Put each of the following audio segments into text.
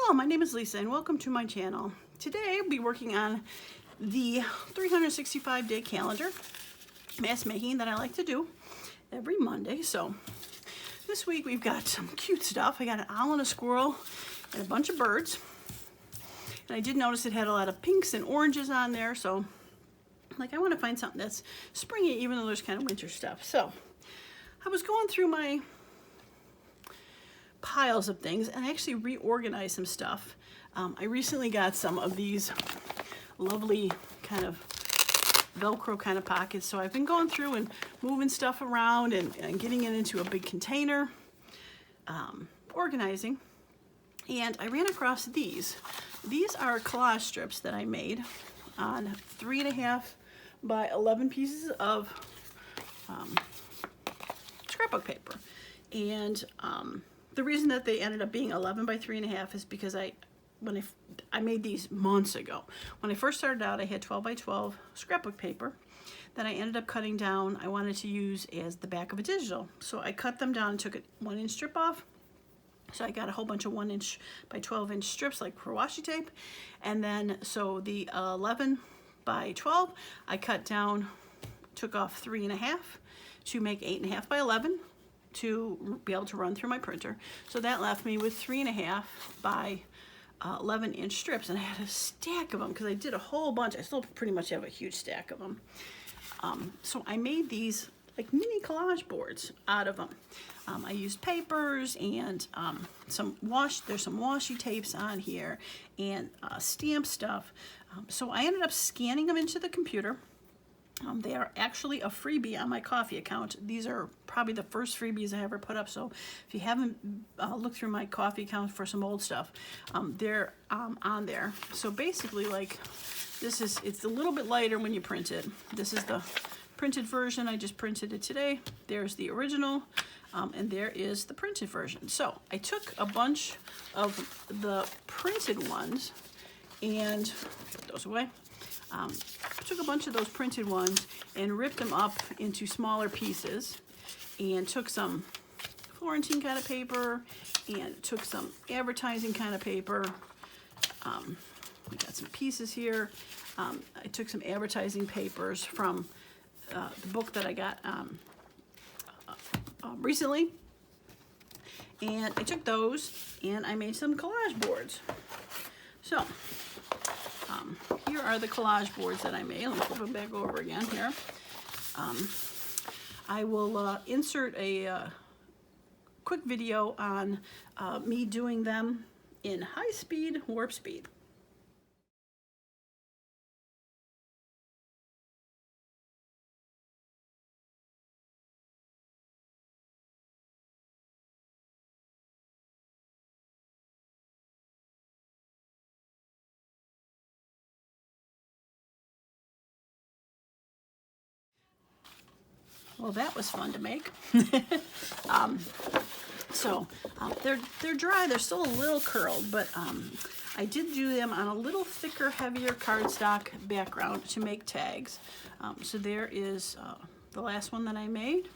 Hello, my name is Lisa and welcome to my channel. Today I'll be working on the 365-day calendar mask making that I like to do every Monday. So this week we've got some cute stuff. I got an owl and a squirrel and a bunch of birds. And I did notice it had a lot of pinks and oranges on there, so I want to find something that's springy even though there's kind of winter stuff. So I was going through my piles of things and I actually reorganized some stuff. I recently got some of these lovely kind of Velcro kind of pockets, so I've been going through and moving stuff around and getting it into a big container, organizing, and I ran across these. These are collage strips that I made on 3.5 by 11 pieces of scrapbook paper, and the reason that they ended up being 11 by 3.5 is because I made these months ago. When I first started out, I had 12 by 12 scrapbook paper that I ended up cutting down. I wanted to use as the back of a digital. So I cut them down and took a 1-inch strip off. So I got a whole bunch of 1-inch by 12-inch strips like for washi tape. And then, so the 11 by 12, I cut down, took off 3.5 to make 8.5 by 11 to be able to run through my printer. So that left me with 3.5 by 11-inch strips, and I had a stack of them because I did a whole bunch. I still pretty much have a huge stack of them. So I made these like mini collage boards out of them. I used papers and there's some washi tapes on here and stamp stuff. So I ended up scanning them into the computer. They are actually a freebie on my Ko-fi account. These are probably the first freebies I ever put up, so if you haven't looked through my Ko-fi account for some old stuff, they're on there. So basically, like, it's a little bit lighter when you print it. This is the printed version. I just printed it today. There's the original, and there is the printed version. So I took a bunch of the printed ones and put those away. I took a bunch of those printed ones and ripped them up into smaller pieces and took some Florentine kind of paper and took some advertising kind of paper. We got some pieces here. I took some advertising papers from the book that I got recently, and I took those and I made some collage boards. So here are the collage boards that I made. Let me flip them back over again here. I will insert a quick video on me doing them in high-speed warp speed. Well, that was fun to make. They're dry. They're still a little curled, but I did do them on a little thicker, heavier cardstock background to make tags. So there is the last one that I made,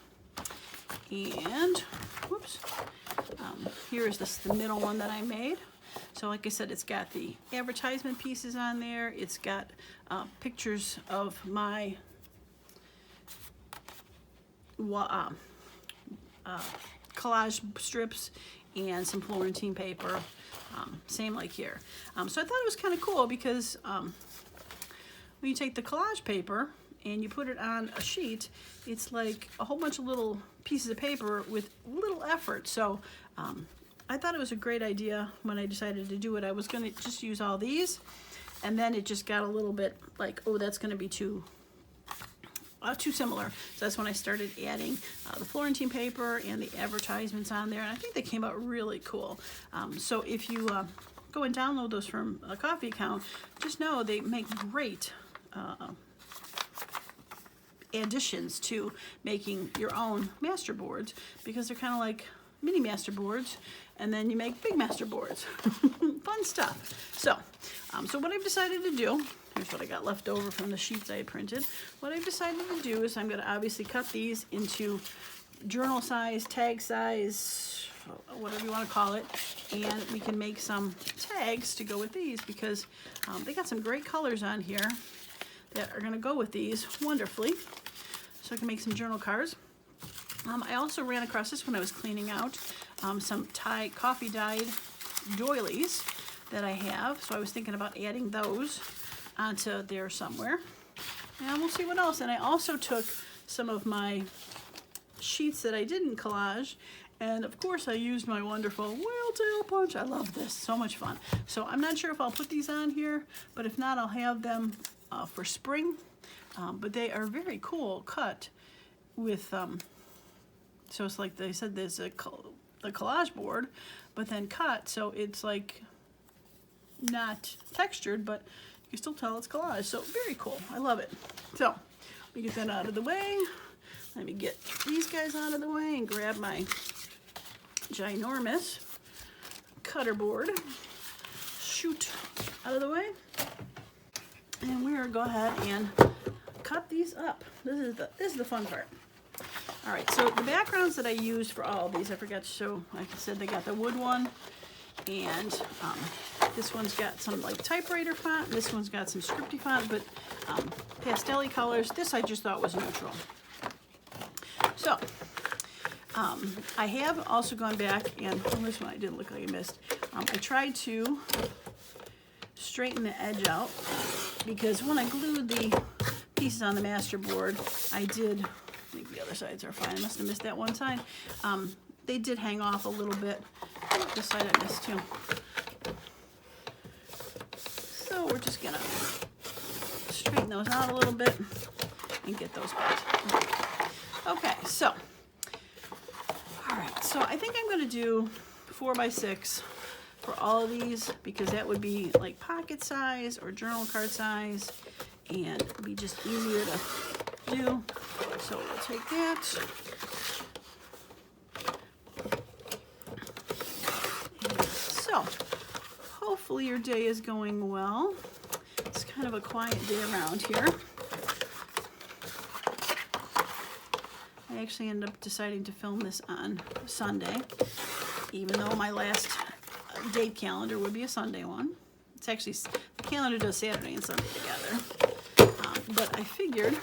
and whoops, here is the middle one that I made. So like I said, it's got the advertisement pieces on there. It's got pictures of my collage strips and some Florentine paper, same like here. So I thought it was kind of cool because when you take the collage paper and you put it on a sheet, it's like a whole bunch of little pieces of paper with little effort. So I thought it was a great idea when I decided to do it. I was going to just use all these, and then it just got a little bit like, oh, that's going to be too similar. So that's when I started adding the Florentine paper and the advertisements on there, and I think they came out really cool. So if you go and download those from a Ko-fi account, just know they make great additions to making your own masterboards, because they're kind of like mini masterboards, and then you make big masterboards. Fun stuff. So what I've decided to do, here's what I got left over from the sheets I had printed. What I've decided to do is I'm going to obviously cut these into journal size, tag size, whatever you want to call it, and we can make some tags to go with these because they got some great colors on here that are going to go with these wonderfully. So I can make some journal cards. I also ran across this when I was cleaning out some coffee dyed doilies that I have, so I was thinking about adding those onto there somewhere. And we'll see what else. And I also took some of my sheets that I didn't collage, and of course I used my wonderful whale tail punch. I love this, so much fun. So I'm not sure if I'll put these on here, but if not, I'll have them for spring. But they are very cool cut with so it's like they said there's the collage board, but then cut, so it's like not textured, but you can still tell it's collage. So very cool. I love it. So let me get that out of the way. Let me get these guys out of the way and grab my ginormous cutter board. Shoot out of the way. And we're gonna go ahead and cut these up. This is the fun part. All right, so the backgrounds that I used for all of these, I forgot to show, like I said, they got the wood one, and this one's got some like typewriter font, this one's got some scripty font, but pastel-y colors. This I just thought was neutral. So, I have also gone back, and this one I didn't look like I missed. I tried to straighten the edge out, because when I glued the pieces on the Masterboard, I did, I think the other sides are fine. I must have missed that one side. They did hang off a little bit. This side I missed too. So we're just gonna straighten those out a little bit and get those back. Okay, so, all right, so I think I'm gonna do 4x6 for all of these, because that would be like pocket size or journal card size, and it'd be just easier to do. So we'll take that. So hopefully your day is going well. It's kind of a quiet day around here. I actually ended up deciding to film this on Sunday, even though my last date calendar would be a Sunday one. It's actually, the calendar does Saturday and Sunday together. But I figured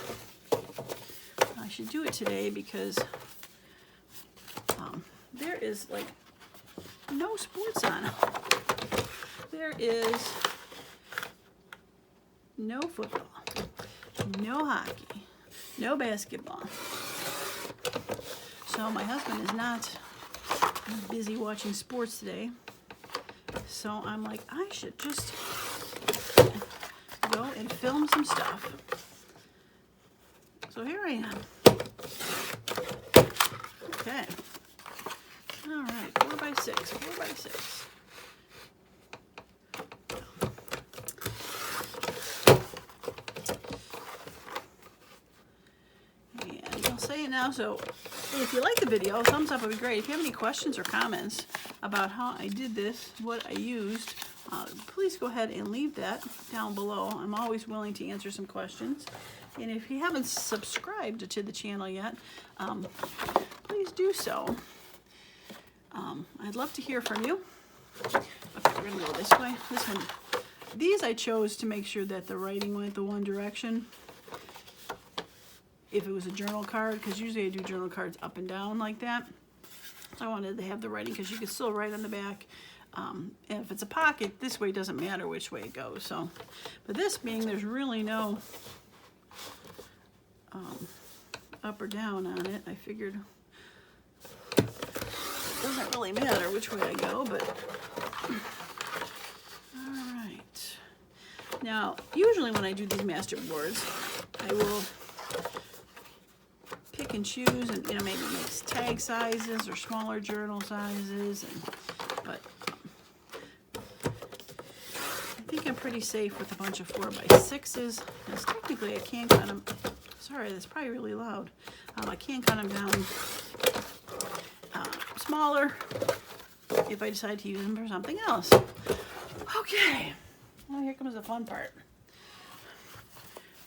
I should do it today because there is like no sports on. There is no football, no hockey, no basketball. So my husband is not busy watching sports today. So I'm like, I should just go and film some stuff. So here I am. Okay. All right, 4x6, 4x6. And I'll say it now, so if you like the video, thumbs up would be great. If you have any questions or comments about how I did this, what I used, please go ahead and leave that down below. I'm always willing to answer some questions. And if you haven't subscribed to the channel yet, please do so. I'd love to hear from you. Okay, we're gonna go this way. This one, these I chose to make sure that the writing went the one direction. If it was a journal card, because usually I do journal cards up and down like that. So I wanted to have the writing because you could still write on the back. And if it's a pocket, this way doesn't matter which way it goes. So, but this being there's really no up or down on it, I figured it doesn't really matter which way I go, but all right. Now, usually when I do these Masterboards, I will pick and choose and, you know, maybe make tag sizes or smaller journal sizes, but I think I'm pretty safe with a bunch of 4x6s, because technically I can cut them. Sorry, that's probably really loud. I can cut them down smaller if I decide to use them for something else. Okay, well, here comes the fun part.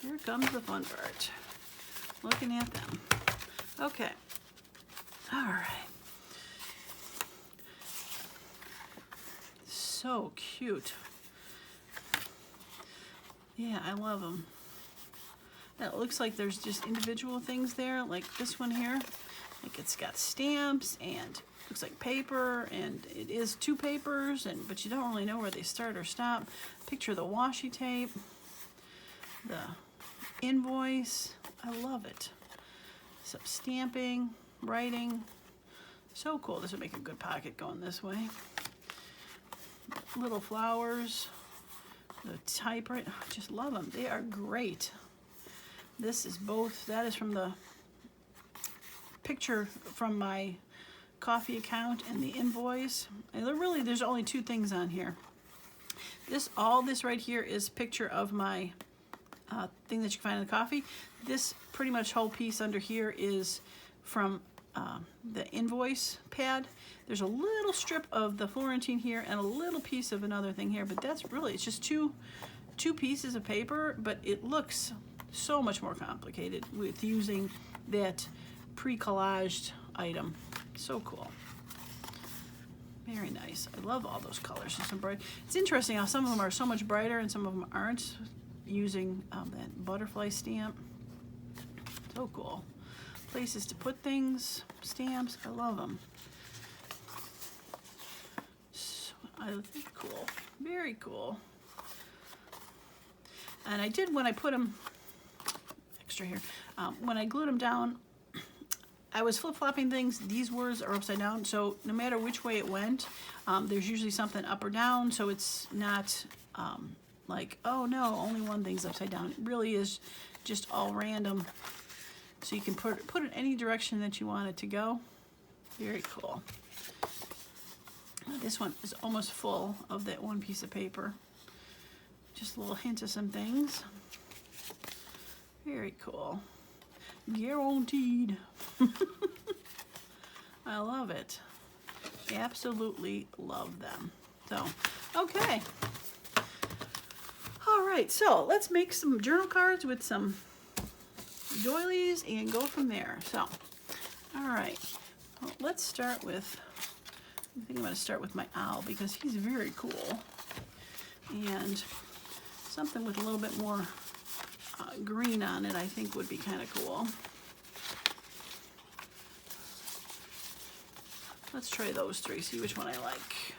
Here comes the fun part. Looking at them. Okay, all right. so cute. Yeah, I love them. It looks like there's just individual things there, like this one here. Like it's got stamps and looks like paper, and it is 2 papers, but you don't really know where they start or stop. Picture of the washi tape, the invoice. I love it. Some stamping, writing. So cool. This would make a good pocket going this way. Little flowers. The typewriter. I just love them. They are great. This is both. That is from the picture from my coffee account and the invoice. And there's only 2 things on here. All this right here is picture of my thing that you can find in the coffee. This pretty much whole piece under here is from the invoice pad. There's a little strip of the Florentine here and a little piece of another thing here, but that's really, it's just two pieces of paper, but it looks so much more complicated with using that pre-collaged item. So cool. Very nice. I love all those colors. And some bright. It's interesting how some of them are so much brighter and some of them aren't, using that butterfly stamp. So cool. Places to put things, stamps. I love them. So, I think cool. Very cool. And I did, when I put them extra here, when I glued them down, I was flip-flopping things. These words are upside down, so no matter which way it went, there's usually something up or down, so it's not like, oh no, only one thing's upside down. It really is just all random, so you can put it in any direction that you want it to go. Very cool. This one is almost full of that one piece of paper. Just a little hint of some things. Very cool. Guaranteed. I love it. Absolutely love them. So, okay. All right, so let's make some journal cards with some doilies and go from there. So, all right. Well, let's start with, I think I'm going to start with my owl because he's very cool. And something with a little bit more green on it, I think, would be kind of cool. Let's try those 3, see which one I like.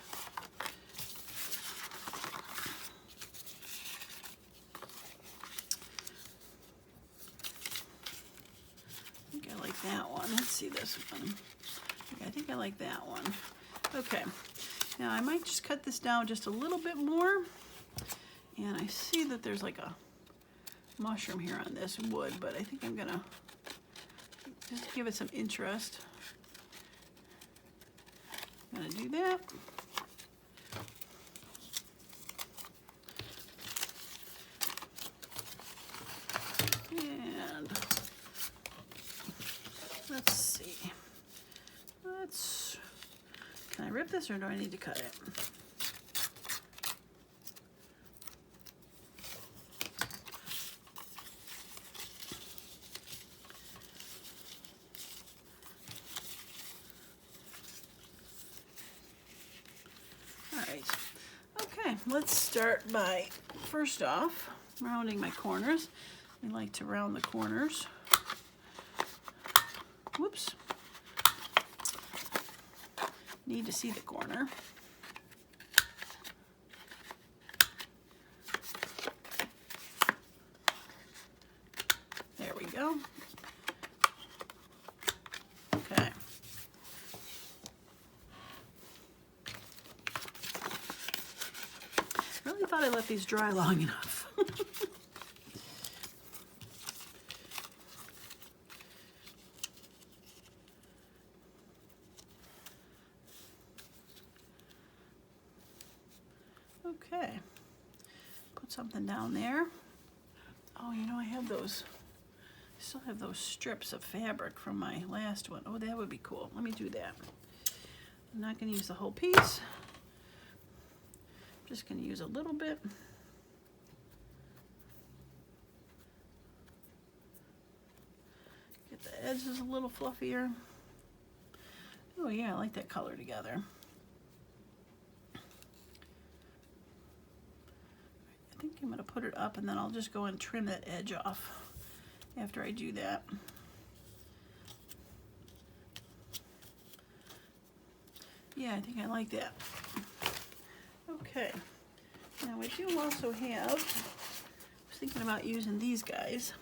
I think I like that one. Let's see this one. I think I like that one. Okay, now I might just cut this down just a little bit more. And I see that there's like a mushroom here on this wood, but I think I'm gonna just give it some interest. I'm gonna do that. And let's see. Can I rip this or do I need to cut it? Let's start by, first off, rounding my corners. I like to round the corners. Whoops. Need to see the corner. There we go. Okay. I thought I let these dry long enough. Okay, put something down there. Oh, you know, I have those, I still have those strips of fabric from my last one. Oh, that would be cool. Let me do that. I'm not going to use the whole piece. Just going to use a little bit. Get the edges a little fluffier. Oh yeah, I like that color together. I'm going to put it up and then I'll just go and trim that edge off after I do that. Yeah, I think I like that. Okay, now I do also have, I was thinking about using these guys.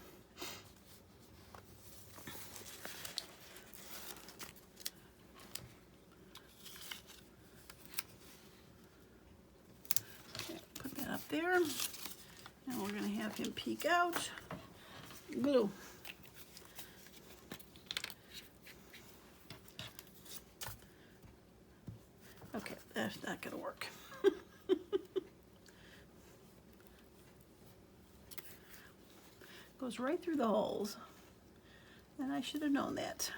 Okay, put that up there. Now we're going to have him peek out. Glue. Okay, that's not going to work. Goes right through the holes. And I should have known that.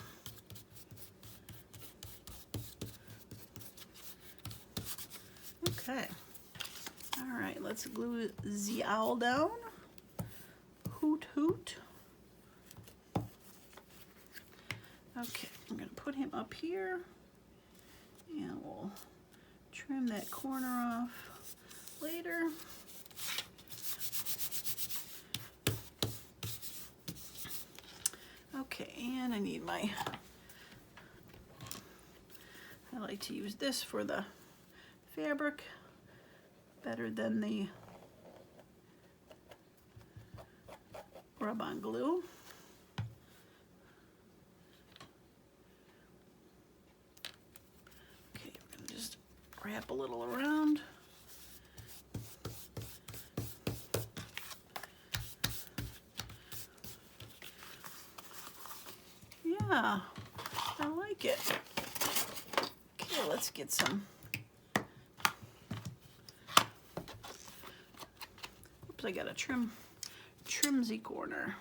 Okay. All right, let's glue the owl down. Hoot hoot. Okay, I'm going to put him up here. And we'll trim that corner off later. Okay, and I need I like to use this for the fabric better than the rub-on glue. Okay, we're going to just wrap a little around. Yeah, I like it. Okay, let's get some. Oops, I got a trimsy corner.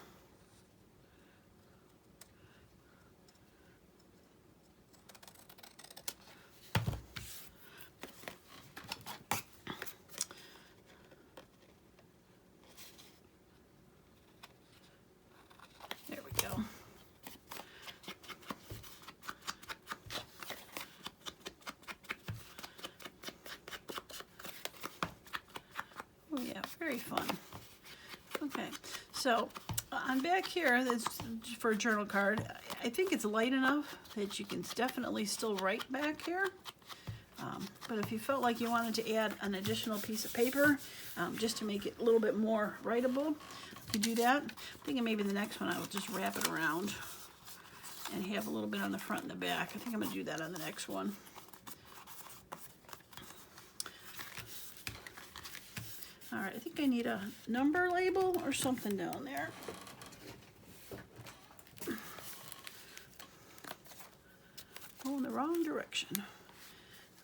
There we go. Oh yeah, very fun. Okay, so on back here, that's for a journal card. I think it's light enough that you can definitely still write back here. But if you felt like you wanted to add an additional piece of paper, just to make it a little bit more writable, you do that. I'm thinking maybe the next one I will just wrap it around and have a little bit on the front and the back. I think I'm going to do that on the next one. All right, I think I need a number label or something down there. Oh, in the wrong direction.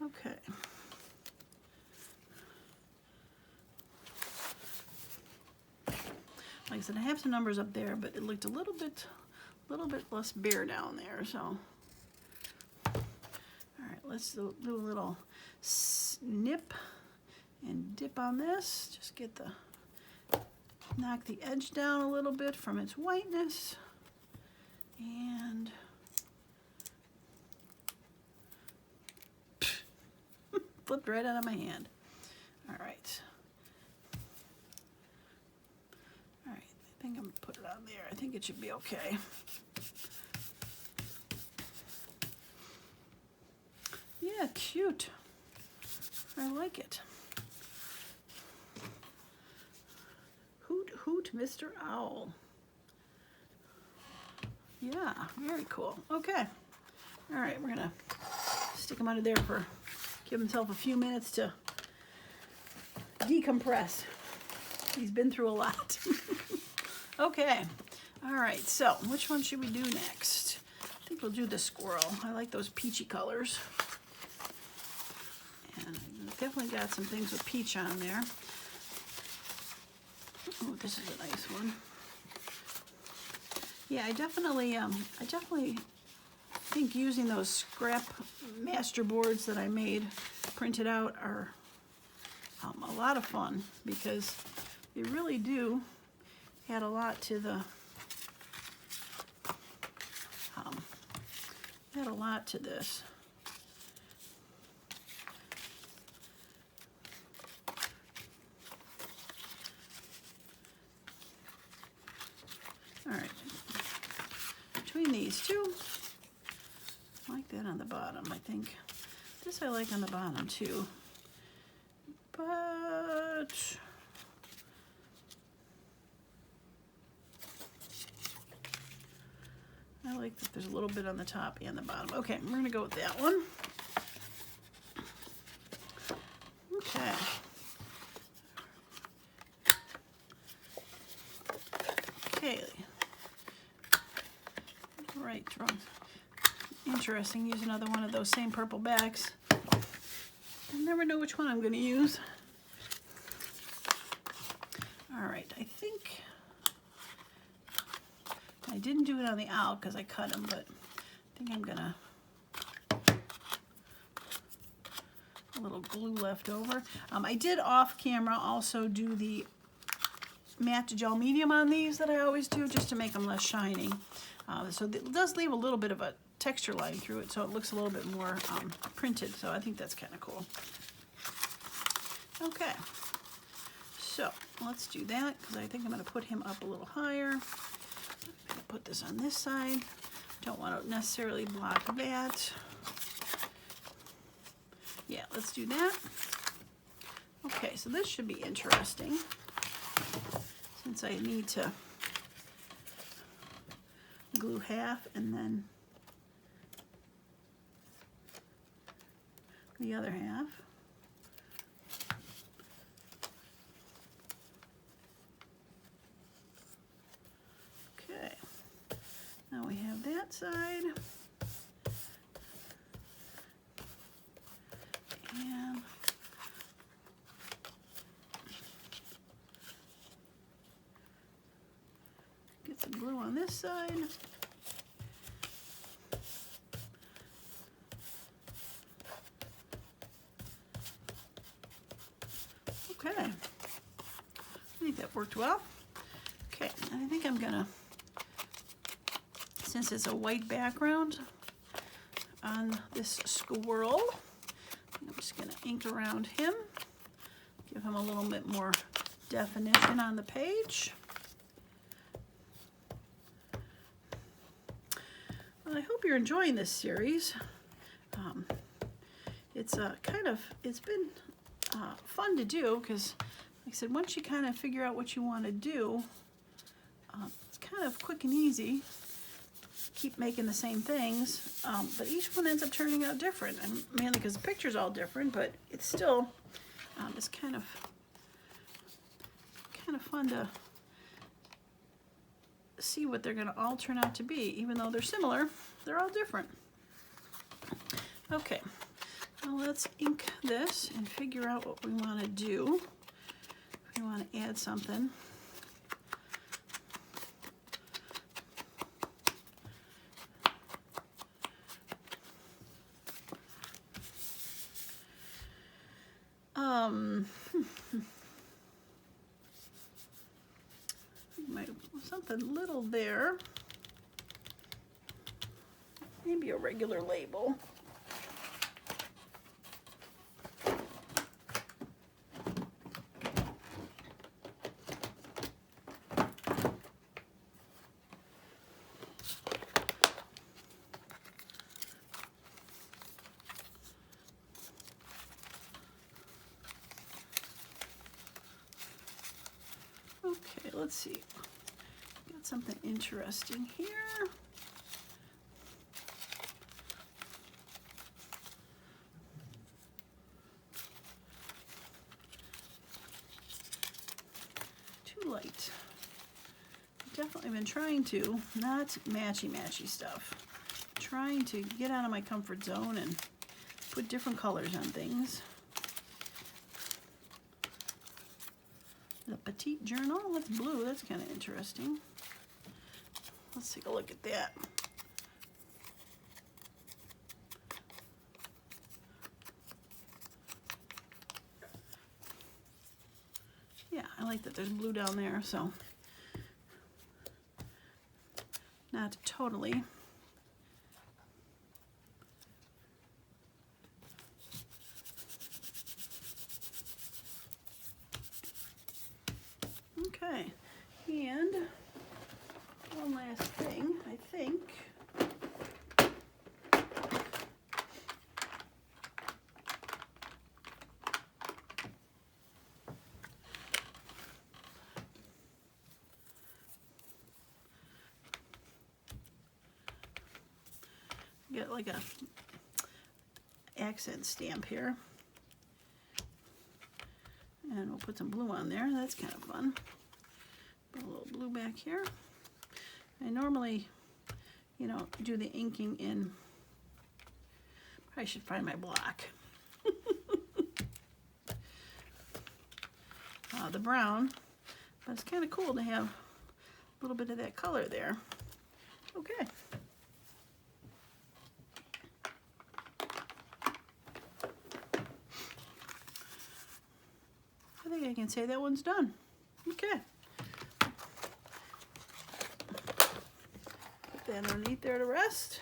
Okay. Like I said, I have some numbers up there, but it looked a little bit less bare down there. So, all right, let's do a little snip and dip on this. Just get knock the edge down a little bit from its whiteness, and flipped right out of my hand. All right. All right, I think I'm gonna put it on there. I think it should be okay. Yeah, cute. I like it. Hoot hoot, Mr. Owl. Yeah, very cool. Okay. All right, we're gonna stick him under there for, give himself a few minutes to decompress. He's been through a lot. Okay. All right, so which one should we do next? I think we'll do the squirrel. I like those peachy colors. And I've definitely got some things with peach on there. Oh, this is a nice one. Yeah, I definitely think using those scrap Masterboards that I made printed out are a lot of fun, because they really do add a lot to the add a lot to this. these too. I like that on the bottom, I think. This I like on the bottom too. But I like that there's a little bit on the top and the bottom. Okay, we're gonna go with that one. Okay. Okay. Right, wrong. Interesting, use another one of those same purple backs. I never know which one I'm gonna use. All right, I think I didn't do it on the owl because I cut them, but I think I'm gonna, a little glue left over. I did off camera also do the matte to gel medium on these that I always do, just to make them less shiny. So it does leave a little bit of a texture line through it, so it looks a little bit more printed, so I think that's kind of cool. Okay, so let's do that, because I think I'm going to put him up a little higher. I'm going to put this on this side. Don't want to necessarily block that. Yeah, let's do that. Okay, so this should be interesting, since I need to glue half and then the other half. Okay, now we have that side. And get some glue on this side. Okay, I think that worked well. Okay, I think I'm gonna, since it's a white background on this squirrel, I'm just gonna ink around him, give him a little bit more definition on the page. Well, I hope you're enjoying this series. It's been fun to do, because like I said, once you kind of figure out what you want to do, it's kind of quick and easy. Keep making the same things, but each one ends up turning out different, and mainly because the picture's all different, but it's still it's kind of fun to see what they're going to all turn out to be. Even though they're similar, they're all different. Okay, now let's ink this and figure out what we want to do. If we want to add something. Something little there. Maybe a regular label. Okay, let's see. Got something interesting here. Too light. Definitely been trying to, not matchy stuff. Trying to get out of my comfort zone and put different colors on things. The Petite Journal, that's blue, that's kind of interesting. Let's take a look at that. Yeah, I like that there's blue down there, so not totally. Okay, and one last thing, I think. get like a accent stamp here. And we'll put some blue on there. That's kind of fun. Put a little blue back here. I normally, you know, do the inking in, I should find my block. The brown, but it's kind of cool to have a little bit of that color there. Okay. I think I can say that one's done. Okay. Put that underneath there to rest.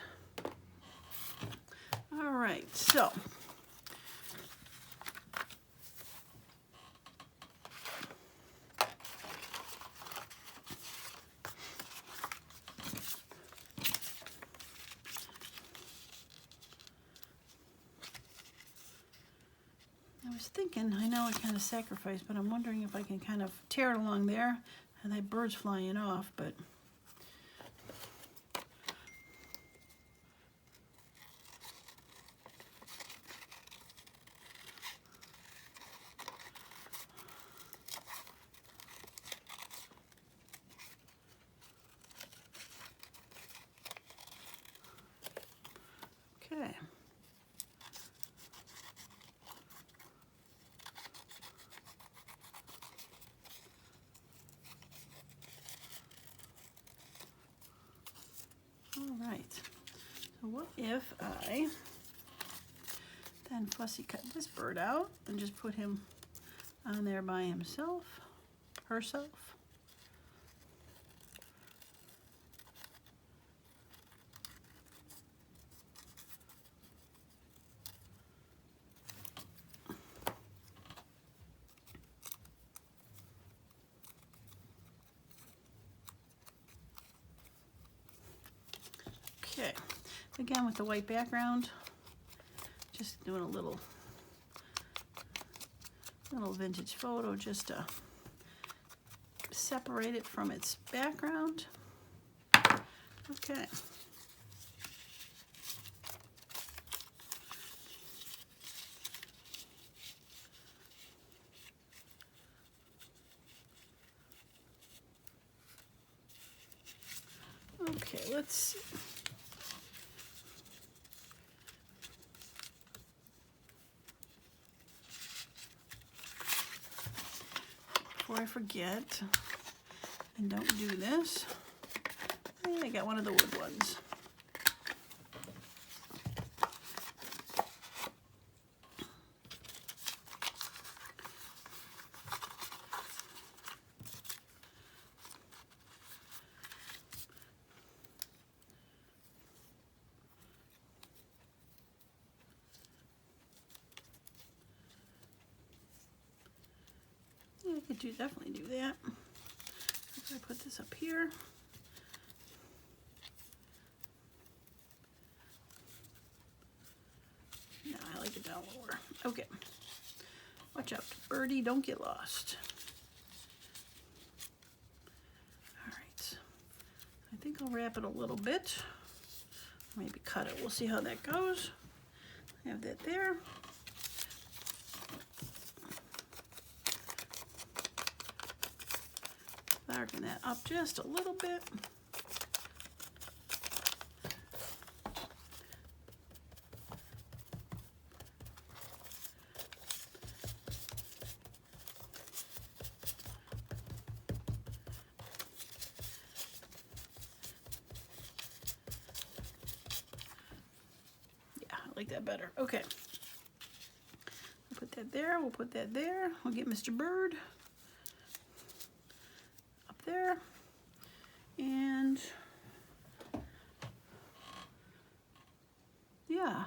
All right, so I was thinking, I know I kind of sacrificed, but I'm wondering if I can kind of tear it along there, and that bird's flying off, but okay. All right, so what if I then fussy cut this bird out and just put him on there by himself, herself? Okay, again with the white background, just doing a little vintage photo just to separate it from its background. Okay. Okay, let's see. Before I forget and don't do this, I got one of the wood ones. I could definitely do that. If I put this up here. No, I like it down lower. Okay. Watch out, birdie, don't get lost. All right. I think I'll wrap it a little bit. Maybe cut it. We'll see how that goes. Have that there. Darken that up just a little bit. Yeah, I like that better. Okay. We'll put that there. We'll put that there. We'll get Mr. Bird there, and yeah,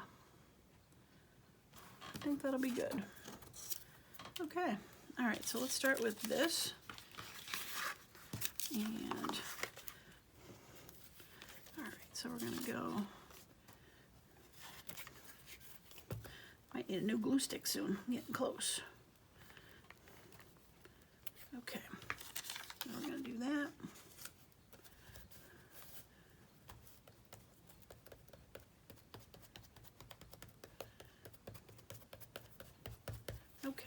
I think that'll be good. Okay, all right, so let's start with this, and all right, so we're gonna go, might need a new glue stick soon, I'm getting close. Okay. We're going to do that.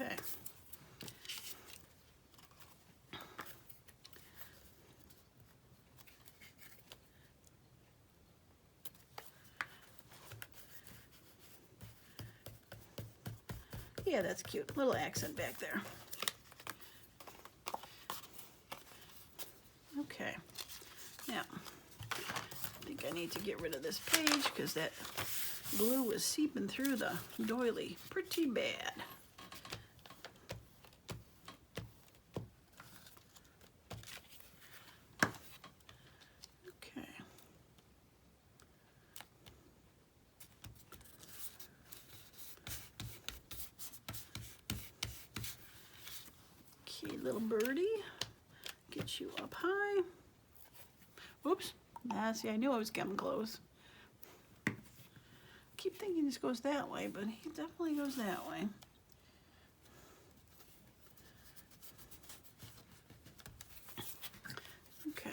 Okay. Yeah, that's cute. Little accent back there. Okay. Now, I think I need to get rid of this page because that glue was seeping through the doily pretty bad. Okay. Okay, little birdie. Get you up high. Oops. Ah, see, I knew I was getting close. Keep thinking this goes that way, but he definitely goes that way. Okay.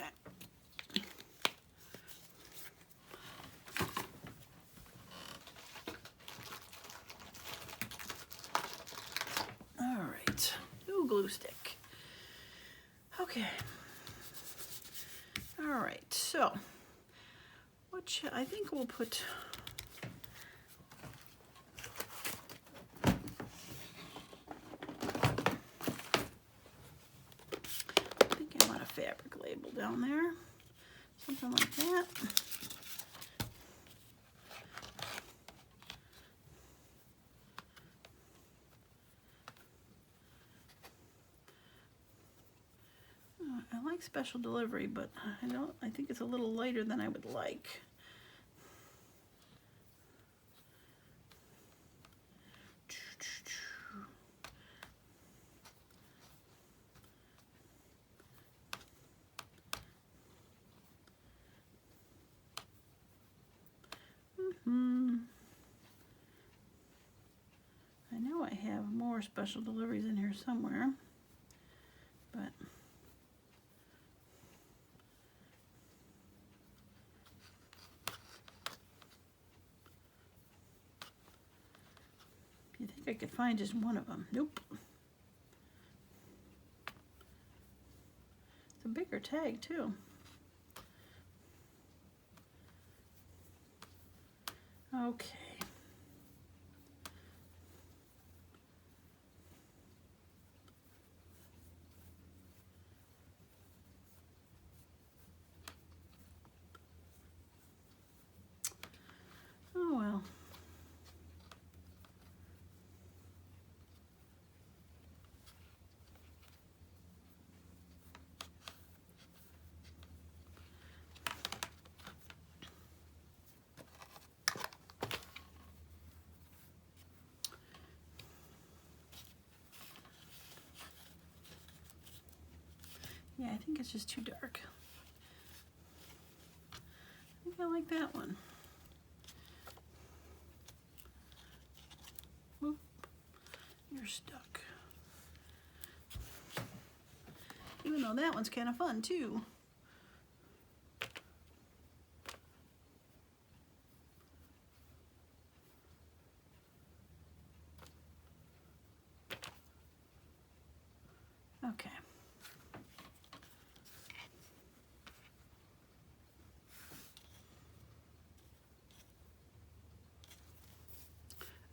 All right. New glue stick. Okay. All right. So, I think we'll put. Fabric label down there, something like that. I like special delivery, but I think it's a little lighter than I would like. I know I have more special deliveries in here somewhere, but you think I could find just one of them? Nope. It's a bigger tag too. Okay. Oh well. Yeah, I think it's just too dark. I think I like that one. Oop, you're stuck. Even though that one's kind of fun too. Okay.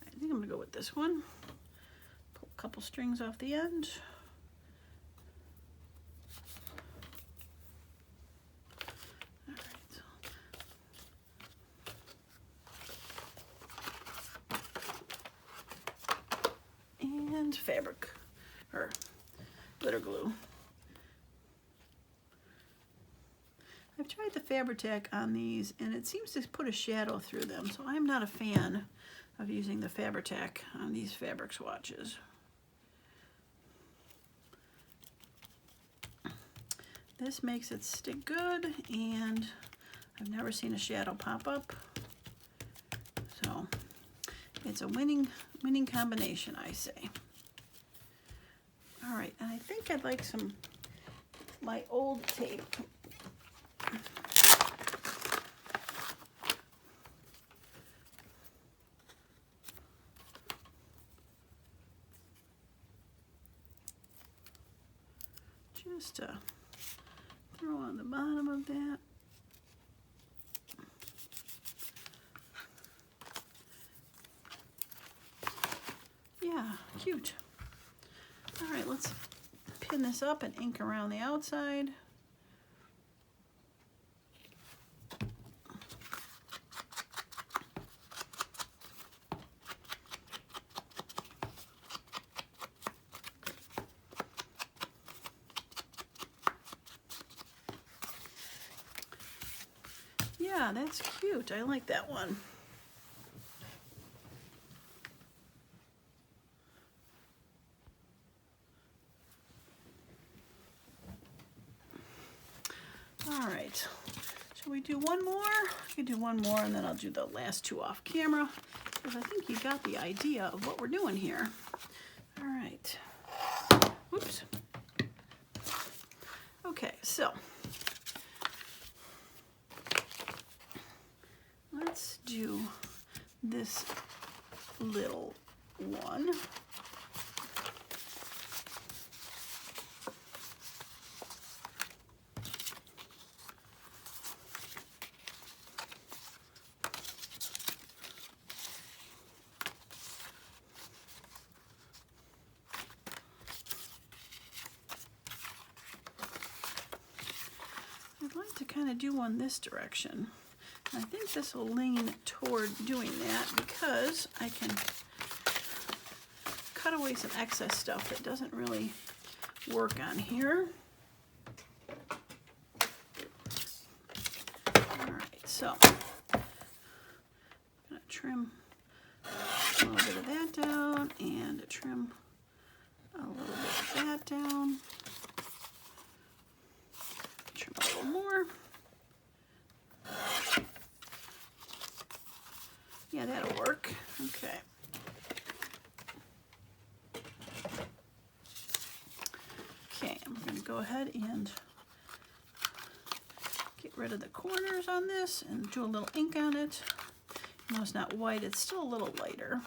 I think I'm gonna go with this one. Pull a couple strings off the end. All right. And fabric, or glitter glue. I've tried the Fabri-Tac on these and it seems to put a shadow through them, so I'm not a fan of using the Fabri-Tac on these fabric swatches. This makes it stick good, and I've never seen a shadow pop up. So it's a winning combination, I say. All right, and I think I'd like my old tape. just throw on the bottom of that. Yeah, cute. All right, let's pin this up and ink around the outside. Yeah, that's cute. I like that one. All right, shall we do one more? We can do one more and then I'll do the last two off camera because I think you got the idea of what we're doing here. All right, whoops. Okay, so let's do this little one. I'd like to kind of do one this direction. I think this will lean toward doing that because I can cut away some excess stuff that doesn't really work on here. All right, so I'm gonna trim a little bit of that down and trim a little bit of that down. Trim a little more. Yeah, that'll work. Okay. Okay, I'm going to go ahead and get rid of the corners on this and do a little ink on it. No, it's not white, it's still a little lighter.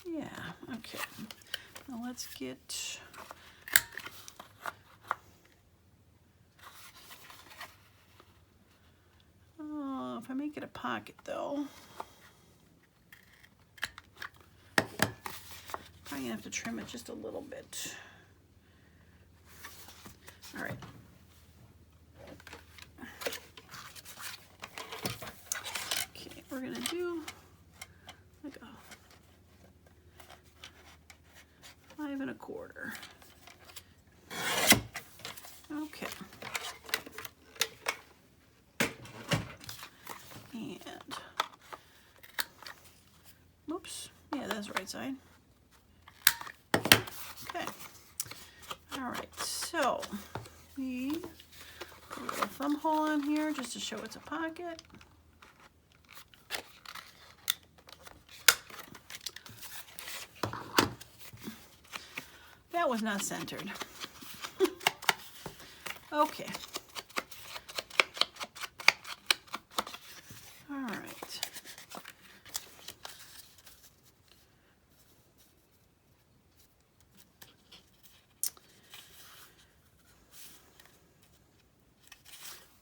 Yeah, okay. Now let's get if I make it a pocket though, probably gonna have to trim it just a little bit. All right. Okay, we're gonna do like a 5 1/4. Okay. And, whoops, yeah, that's the right side. Okay. All right, so we put a little thumb hole on here just to show it's a pocket. That was not centered. Okay. All right.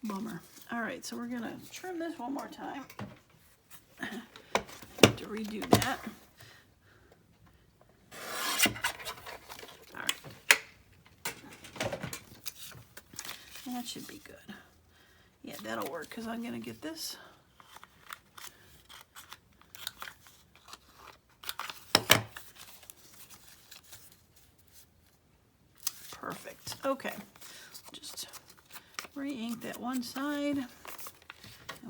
Bummer. All right, so we're gonna trim this one more time. Have to redo that. All right. That should be good. Yeah, that'll work because I'm gonna get this. Perfect. Okay. Just re-ink that one side and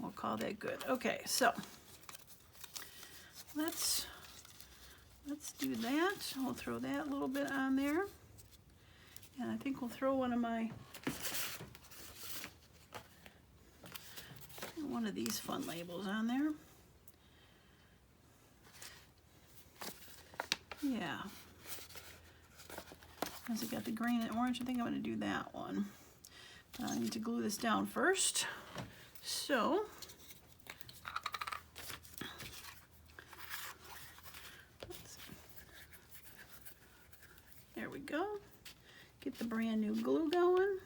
we'll call that good. Okay, so let's do that. We'll throw that little bit on there. And I think we'll throw one of these fun labels on there. Yeah. Because I got the green and orange. I think I'm going to do that one. I need to glue this down first. So, there we go. Get the brand new glue going.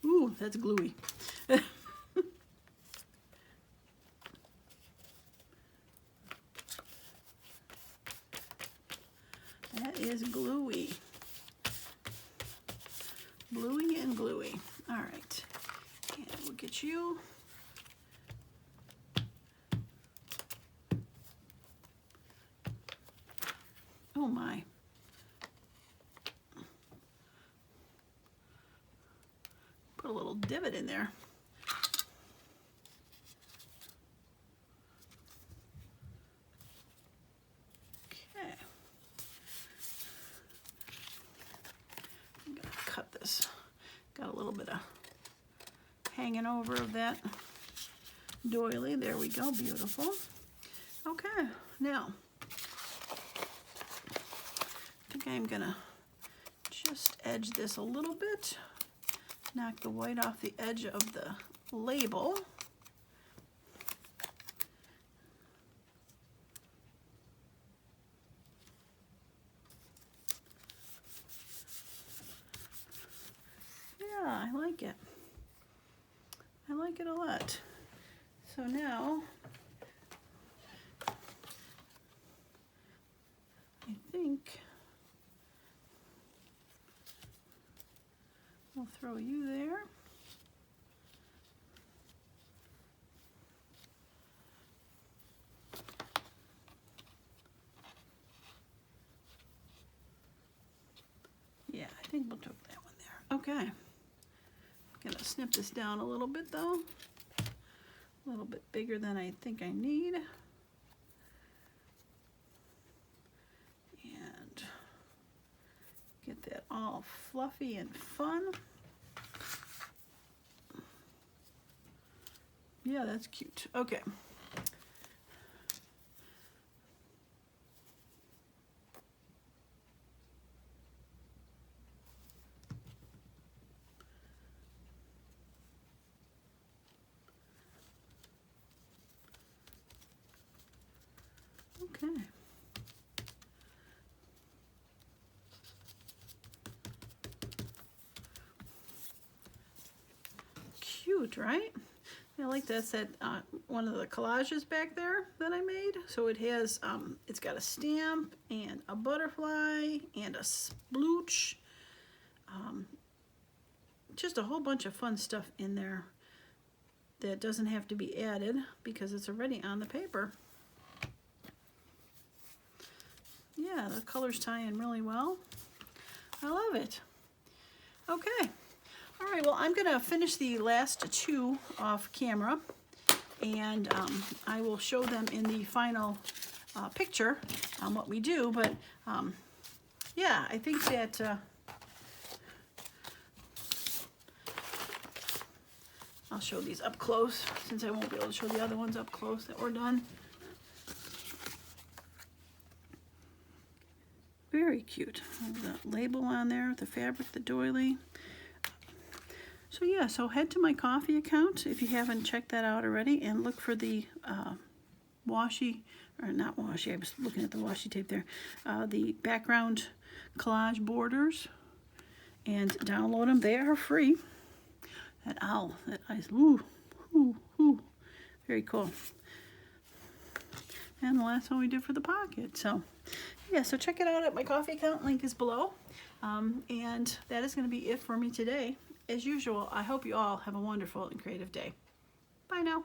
Ooh, that's gluey. That is gluey. Bluey and gluey. All right. And we'll get you. Oh my. Put a little divot in there. Okay. I'm gonna cut this. Got a little bit of hanging over of that doily. There we go, beautiful. Okay, now I think I'm gonna just edge this a little bit, knock the white off the edge of the label. Yeah, I like it. I like it a lot. So now I think we'll throw you there. Yeah, I think we'll took that one there. Okay. I'm gonna snip this down a little bit though. A little bit bigger than I think I need. And get that all fluffy and fun. Yeah, that's cute. Okay. Okay. Cute, right? I like that's that one of the collages back there that I made. So it has, it's got a stamp and a butterfly and a splooch. Just a whole bunch of fun stuff in there that doesn't have to be added because it's already on the paper. Yeah, the colors tie in really well. I love it. Okay. All right, well, I'm going to finish the last two off camera, and I will show them in the final picture on what we do. But, yeah, I think that I'll show these up close since I won't be able to show the other ones up close that we're done. Very cute. The label on there, the fabric, the doily. So yeah, so head to my Ko-fi account if you haven't checked that out already, and look for the washi, or not washi, I was looking at the washi tape there, the background collage borders, and download them. They are free. That owl, that eyes, ooh, ooh, ooh, very cool. And the last one we did for the pocket. So yeah, so check it out at my Ko-fi account. Link is below. And that is going to be it for me today. As usual, I hope you all have a wonderful and creative day. Bye now.